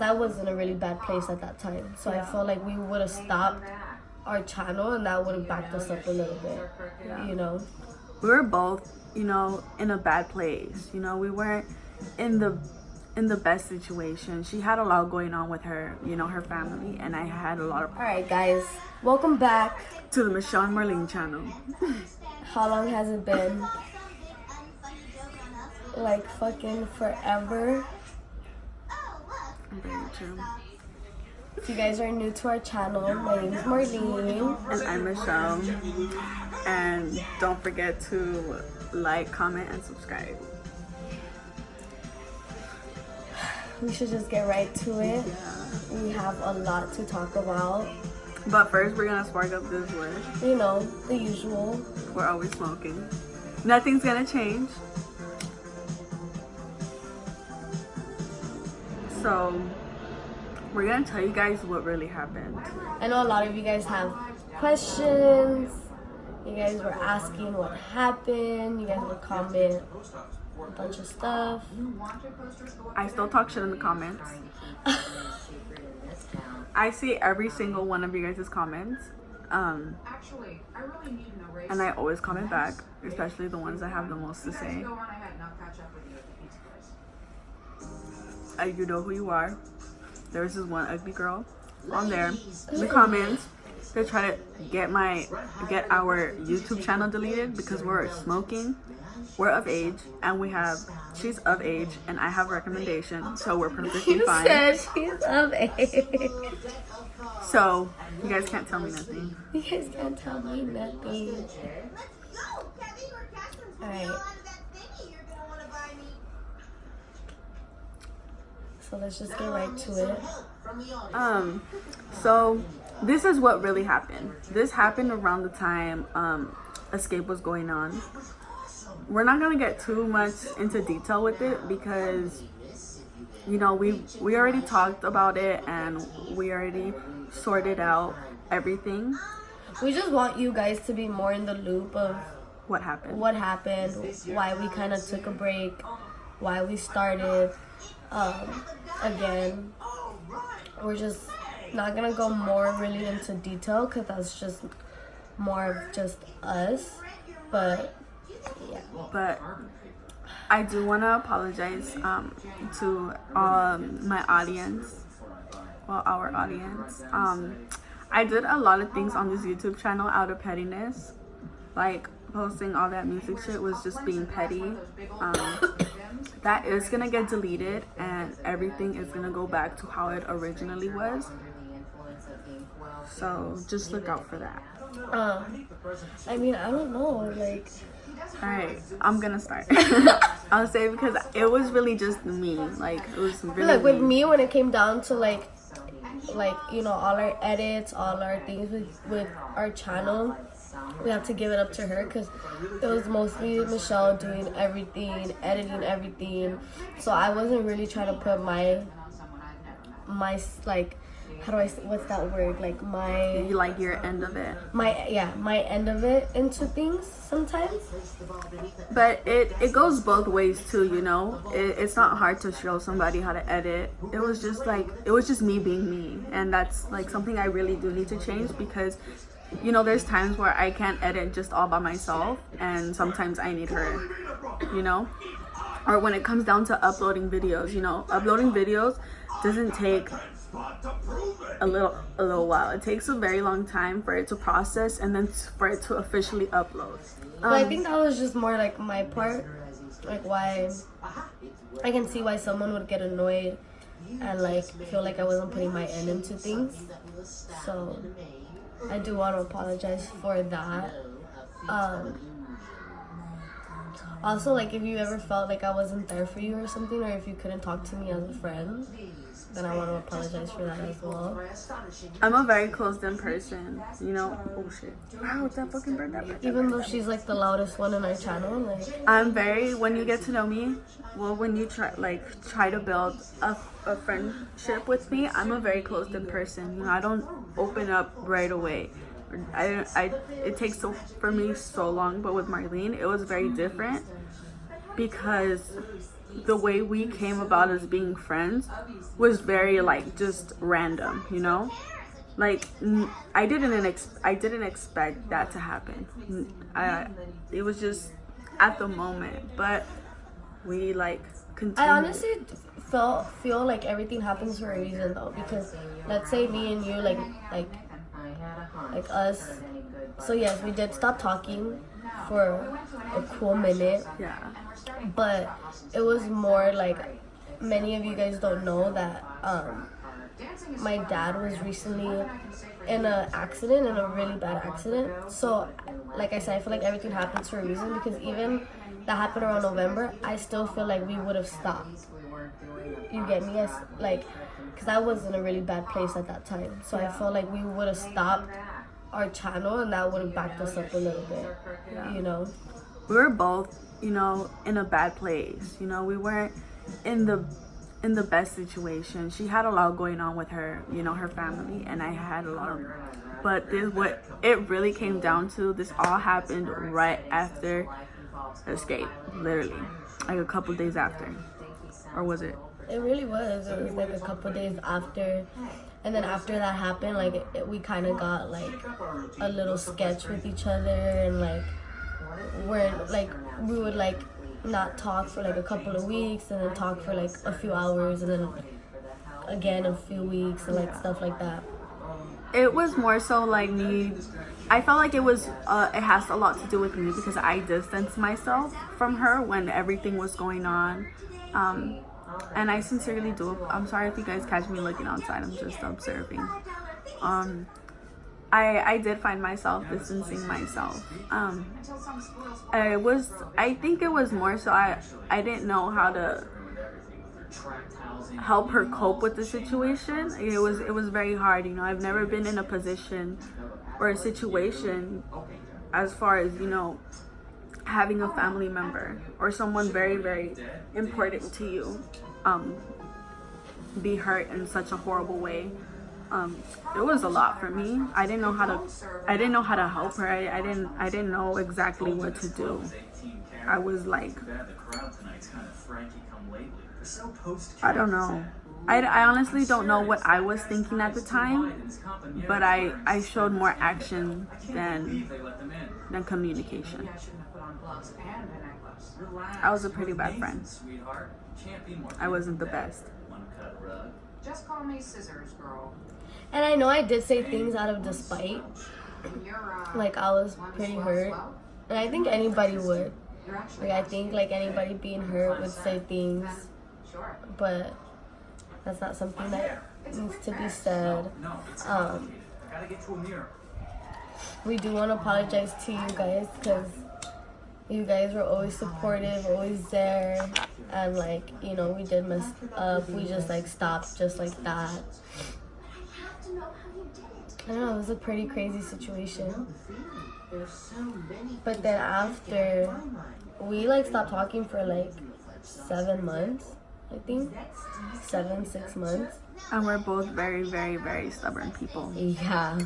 that was in a really bad place at that time. So I felt like we would have stopped our channel and that would have backed us up a little bit, you know. We were both, you know, in a bad place. You know, we weren't in the best situation. She had a lot going on with her, you know, her family, and I had a lot of. All right, guys, welcome back to the Michelle and Marlene channel. How long has it been? Like fucking forever. Very true. If you guys are new to our channel, my name is Marlene. And I'm Michelle. And don't forget to like, comment, and subscribe. We should just get right to it. Yeah. We have a lot to talk about. But first, we're gonna spark up this wood. You know, the usual. We're always smoking. Nothing's gonna change. So, we're gonna tell you guys what really happened. I know a lot of you guys have questions. You guys were asking what happened. You guys would comment a bunch of stuff. I still talk shit in the comments. I see every single one of you guys' comments. And I always comment back, especially the ones that have the most to say. You know who you are. There was this one ugly girl on there in the comments. They try to get our YouTube channel deleted because we're smoking. We're of age, and she's of age, and I have recommendations, so we're perfectly fine. You said she's of age. So you guys can't tell me nothing. You guys can't tell me nothing. All right. So let's just get right to it. So this is what really happened. This happened around the time Escape was going on. We're not gonna get too much into detail with it because, you know, we already talked about it and we already sorted out everything. We just want you guys to be more in the loop of what happened, why we kind of took a break, why we started. Again, we're just not gonna go more really into detail because that's just more of just us, but yeah. But I do want to apologize to my audience, well, our audience. I did a lot of things on this YouTube channel out of pettiness, like posting all that music shit was just being petty. That is gonna get deleted and everything is gonna go back to how it originally was, so just look out for that. I mean, I don't know, like, all right, I'm gonna start. I'll say because it was really just me, like it was really like with me when it came down to like you know, all our edits, all our things with our channel, we have to give it up to her because it was mostly Michelle doing everything, editing everything. So I wasn't really trying to put my like, how do I say, what's that word? Like your end of it. My end of it into things sometimes. But it goes both ways too, you know. It's not hard to show somebody how to edit. It was just me being me, and that's like something I really do need to change because, you know, there's times where I can't edit just all by myself, and sometimes I need her, you know. Or when it comes down to uploading videos, you know, uploading videos doesn't take a little while. It takes a very long time for it to process and then for it to officially upload. But I think that was just more like my part, like why I can see why someone would get annoyed and like feel like I wasn't putting my end into things. So I do want to apologize for that. Also, like, if you ever felt like I wasn't there for you or something, or if you couldn't talk to me as a friend, then I want to apologize for that as well. I'm a very closed-in person, you know. Oh shit! Wow, that fucking bird. Even though she's like the loudest one in our channel, like I'm very. When you get to know me, well, when you try to build a friendship with me, I'm a very closed-in person. You know, I don't open up right away. It takes for me so long, but with Marlene, it was very different because the way we came about as being friends was very like just random, you know. Like I didn't expect that to happen. It was just at the moment, but we like continued. I honestly feel like everything happens for a reason though, because let's say me and you like us. So yes, we did stop talking for a cool minute. Yeah. But it was more like, many of you guys don't know that my dad was recently in a really bad accident. So like I said, I feel like everything happens for a reason, because even that happened around November, I still feel like we would have stopped. You get me? Because I was in a really bad place at that time. So I feel like we would have stopped our channel, and that would have backed us up a little bit. Yeah. You know? We were both, you know, in a bad place. You know, we weren't in the best situation. She had a lot going on with her, you know, her family, and I had a lot of. But what it really came down to, this all happened right after escape, literally, like a couple days after, or was it? It really was. It was like a couple days after, and then after that happened, like we kind of got like a little sketch with each other, and like we would like not talk for like a couple of weeks, and then talk for like a few hours, and then again a few weeks, and like stuff like that. It was more so like me. I felt like it has a lot to do with me, because I distanced myself from her when everything was going on. And I sincerely do. I'm sorry if you guys catch me looking outside. I'm just observing. I did find myself distancing myself. I think it was more so I didn't know how to help her cope with the situation. It was very hard, you know. I've never been in a position or a situation, as far as, you know, having a family member or someone very, very important to you be hurt in such a horrible way. It was a lot for me. I didn't know how to help her. I didn't know exactly what to do. I was like, I don't know. I honestly don't know what I was thinking at the time, but I showed more action than communication. I was a pretty bad friend. I wasn't the best. Just call me Scissors Girl. And I know I did say things out of despite. Like, I was pretty hurt. And I think anybody would. Like, I think, like, anybody being hurt would say things. But that's not something that needs to be said. We do want to apologize to you guys, because you guys were always supportive, always there. And, like, you know, we did mess up. We just, like, stopped just like that. I don't know, it was a pretty crazy situation. But then after, we like stopped talking for like 7 months, I think. 6 months. And we're both very, very, very stubborn people. Yeah,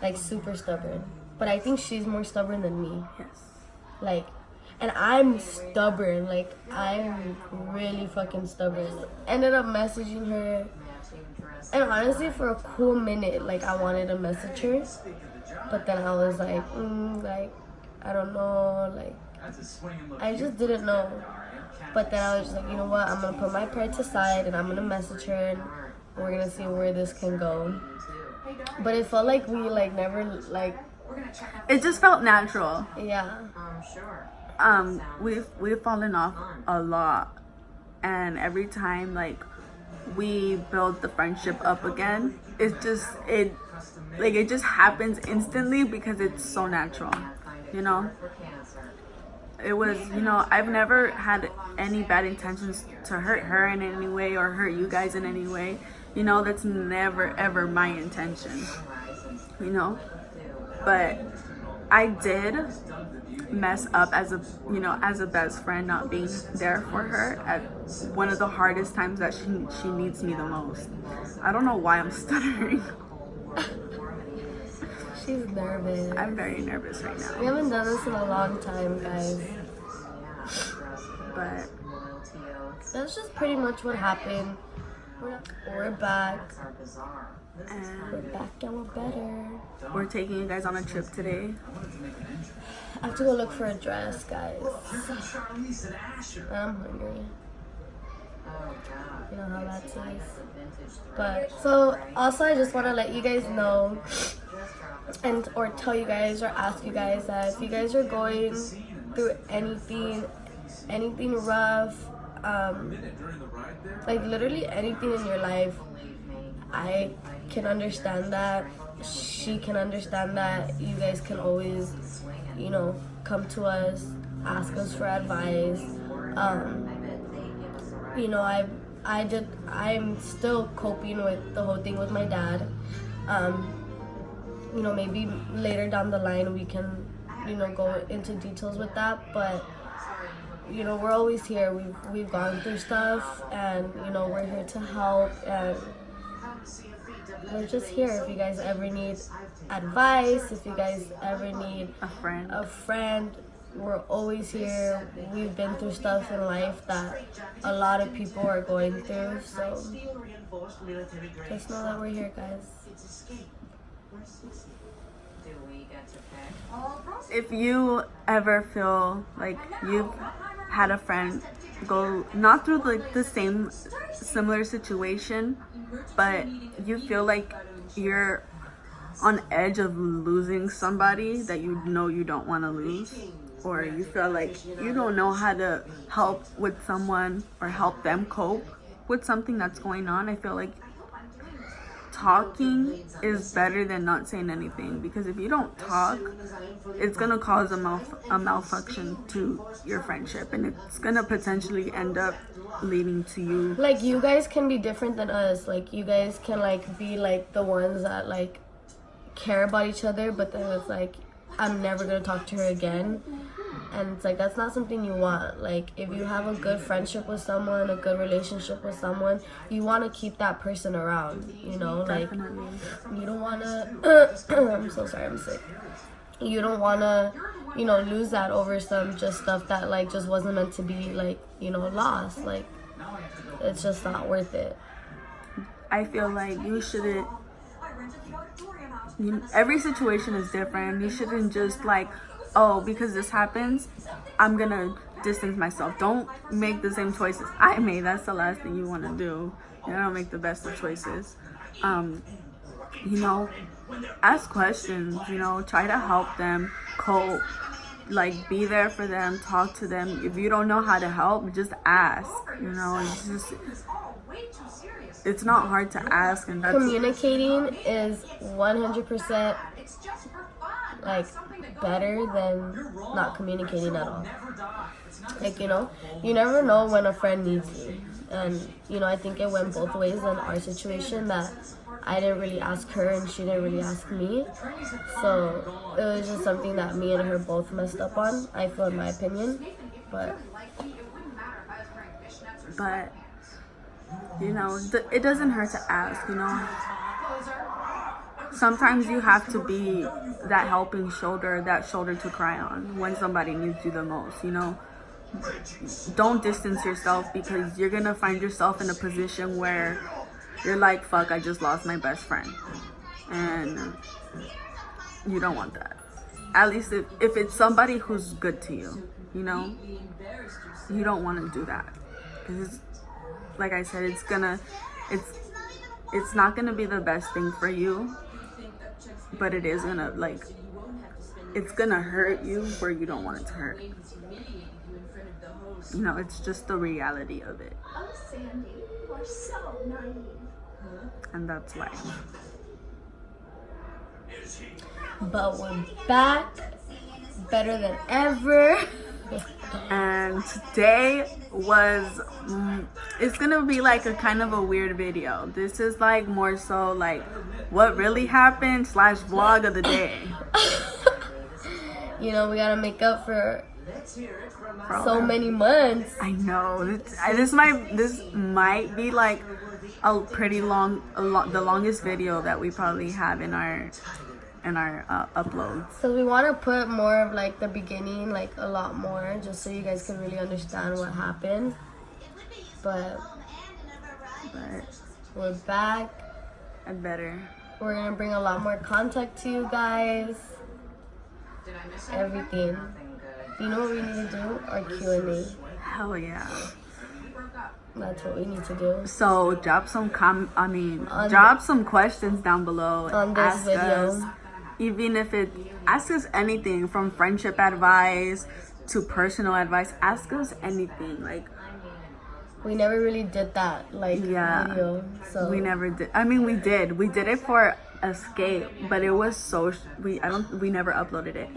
like super stubborn. But I think she's more stubborn than me. Yes. Like, and I'm stubborn. Like, I'm really fucking stubborn. Ended up messaging her. And honestly, for a cool minute, like, I wanted to message her. But then I was like, like, I don't know. Like, I just didn't know. But then I was just like, you know what? I'm going to put my pride aside, and I'm going to message her, and we're going to see where this can go. But it felt like we, like, never, like... It just felt natural. Yeah. We've fallen off a lot. And every time, like, we build the friendship up again, it just happens instantly, because it's so natural, you know. It was, you know, I've never had any bad intentions to hurt her in any way or hurt you guys in any way, you know. That's never ever my intention, you know. But I did mess up as a best friend, not being there for her at one of the hardest times that she needs me the most. I don't know why I'm stuttering. She's nervous. I'm very nervous right now. We haven't done this in a long time, guys. But that's just pretty much what happened. We're back. And We're back and we're better. we're taking you guys on a trip today. I have to go look for a dress, guys. I'm hungry. You know how that is. But so also I just want to let you guys know and or tell you guys or ask you guys that if you guys are going through anything rough, like literally anything in your life, I can understand that. She can understand that. You guys can always, you know, come to us, ask us for advice. You know, I'm still coping with the whole thing with my dad. You know, maybe later down the line we can, you know, go into details with that. But you know, we're always here. We've gone through stuff, and you know, we're here to help, and we're just here. If you guys ever need advice, if you guys ever need A friend, we're always here. We've been through stuff in life that a lot of people are going through, so just know that we're here, guys. If you ever feel like you've had a friend go not through like the same similar situation, but you feel like you're on edge of losing somebody that you know you don't want to lose, or you feel like you don't know how to help with someone or help them cope with something that's going on, I feel like talking is better than not saying anything, because if you don't talk, it's gonna cause a malfunction to your friendship, and it's gonna potentially end up leading to you. Like, you guys can be different than us. Like, you guys can like be like the ones that like care about each other, but then it's like, I'm never gonna talk to her again. And it's like, that's not something you want. Like, if you have a good friendship with someone, a good relationship with someone, you want to keep that person around, you know? Like, Definitely. you don't want to I'm so sorry, I'm sick. You don't want to, you know, lose that over some just stuff that like just wasn't meant to be, like, you know, lost. Like, it's just not worth it. I feel like you shouldn't, every situation is different. You shouldn't just like, oh, because this happens, I'm gonna distance myself. Don't make the same choices I made. That's the last thing you want to do. You don't make the best of choices. You know, ask questions, you know, try to help them cope, like be there for them, talk to them. If you don't know how to help, just ask, you know. It's not hard to ask, and that's Communicating is 100% like better than not communicating at all. Like, you know, you never know when a friend needs you. And, you know, I think it went both ways in our situation, that I didn't really ask her and she didn't really ask me. So it was just something that me and her both messed up on, I feel, in my opinion. But you know, it doesn't hurt to ask, you know. Sometimes you have to be that helping shoulder, that shoulder to cry on when somebody needs you the most, you know. Don't distance yourself, because you're gonna find yourself in a position where you're like, fuck, I just lost my best friend. And you don't want that. At least if it's somebody who's good to you, you know, you don't want to do that. Because like I said, it's not gonna be the best thing for you, but it is gonna, like, it's gonna hurt you where you don't want it to hurt. You know, it's just the reality of it. Oh, Sandy, you are so naive. And that's life. But we're back, better than ever. And today was, it's gonna be like a kind of a weird video. This is like more so like what really happened / vlog of the day. You know, we gotta make up for so many months. I know. This might be like a pretty long, the longest video that we probably have in our uploads. So we want to put more of like the beginning, like a lot more, just so you guys can really understand what happened. But But we're back. and better. We're gonna bring a lot more content to you guys. Everything. You know what we need to do? Our Q&A. Hell yeah. That's what we need to do. So drop some some questions down below. On this Ask video. us, even if ask us anything from friendship advice to personal advice. Ask us anything. Like, We never really did that, like, Yeah. video. So we never did. I mean, we did. We did it for escape, but it was so we never uploaded it.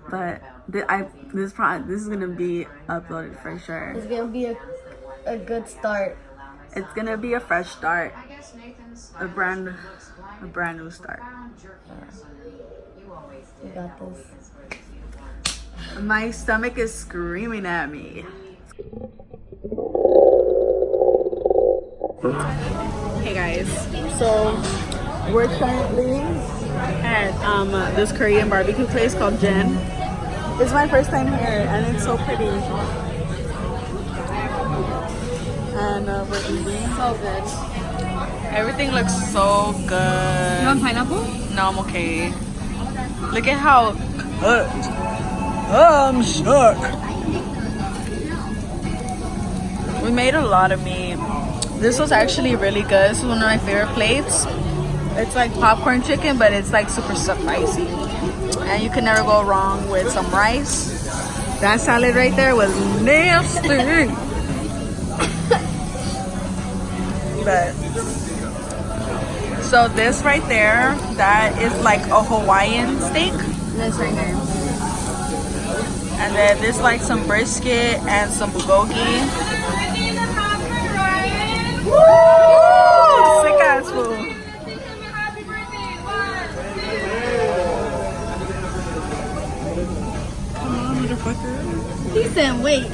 But this is gonna be uploaded for sure. it's gonna be a good start. It's gonna be a fresh start, a brand new start. We got this. My stomach is screaming at me. Hey guys, so we're currently at this Korean barbecue place called Jen. It's my first time here and it's so pretty. And we're eating. So good. Everything looks so good. You want pineapple? No, I'm okay. Look at how cooked. I'm shook. We made a lot of meat. This was actually really good. This is one of my favorite plates. It's like popcorn chicken, but it's like super spicy. And you can never go wrong with some rice. That salad right there was nasty. But so this right there, that is like a Hawaiian steak. This right here. And then there's like some brisket and some bulgogi. Woo! Sick ass food. Come on, motherfucker. He said, wait.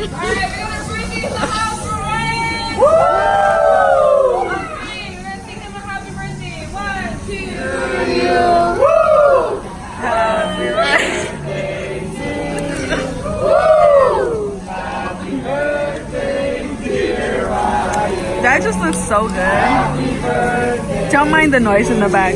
That just looks so good. Don't mind the noise in the back.